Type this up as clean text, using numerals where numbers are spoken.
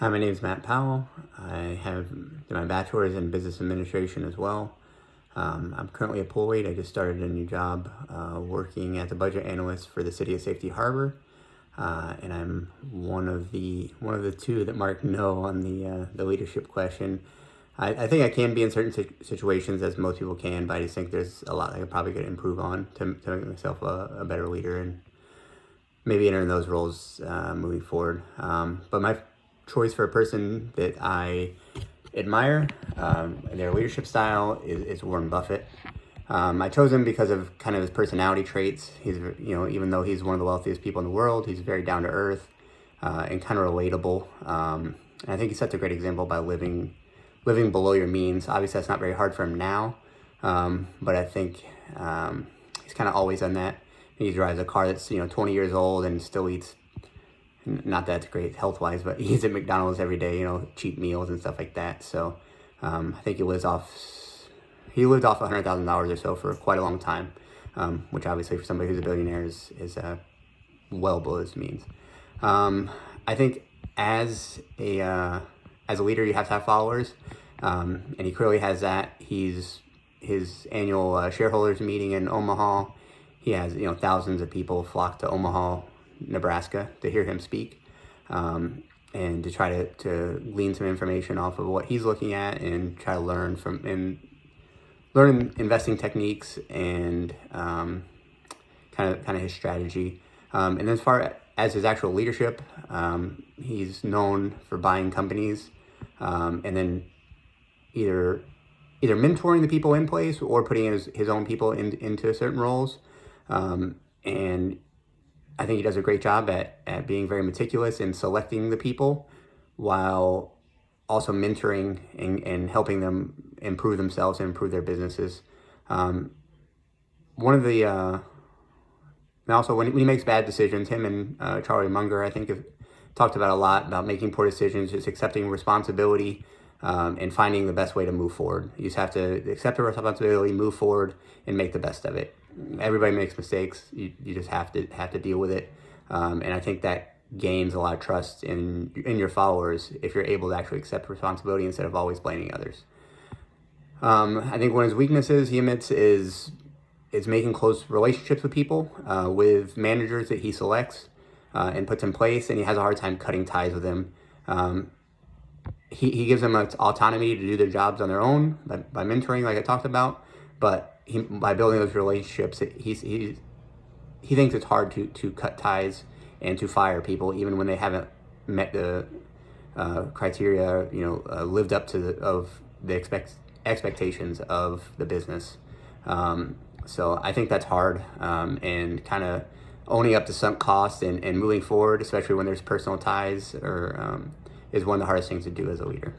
Hi, my name is Matt Powell. I have my bachelor's in business administration as well. I'm currently a pool wait. I just started a new job working as a budget analyst for the City of Safety Harbor, and I'm one of the two that marked no on the leadership question. I think I can be in certain situations, as most people can, but I just think there's a lot I could probably could improve on to make myself a better leader and maybe enter in those roles moving forward. But my choice for a person that I admire, their leadership style is Warren Buffett. I chose him because of kind of his personality traits. He's, even though he's one of the wealthiest people in the world, he's very down to earth and kind of relatable. And I think he sets a great example by living below your means. Obviously, that's not very hard for him now, but I think he's kind of always done that. He drives a car that's 20 years old and still eats. Not that it's great health-wise, but he eats at McDonald's every day, cheap meals and stuff like that. So I think he lived off $100,000 or so for quite a long time, which obviously for somebody who's a billionaire is well below his means. I think as a leader, you have to have followers, and he clearly has that. His annual shareholders meeting in Omaha, he has thousands of people flock to Omaha, Nebraska, to hear him speak, and to try to glean some information off of what he's looking at and try to learn investing techniques and kind of his strategy. And as far as his actual leadership, he's known for buying companies and then either mentoring the people in place or putting his own people into certain roles. And I think he does a great job at being very meticulous in selecting the people while also mentoring and helping them improve themselves and improve their businesses. And also when he makes bad decisions, him and Charlie Munger, I think, have talked about a lot about making poor decisions, just accepting responsibility and finding the best way to move forward. You just have to accept the responsibility, move forward, and make the best of it. Everybody makes mistakes. You just have to deal with it. And I think that gains a lot of trust in your followers if you're able to actually accept responsibility instead of always blaming others. I think one of his weaknesses he admits is making close relationships with people, with managers that he selects and puts in place, and he has a hard time cutting ties with them. He gives them autonomy to do their jobs on their own by mentoring, like I talked about, but by building those relationships, he thinks it's hard to cut ties and to fire people even when they haven't met the criteria, lived up to the expectations of the business. So I think that's hard, and kind of owning up to sunk costs and moving forward, especially when there's personal ties, is one of the hardest things to do as a leader.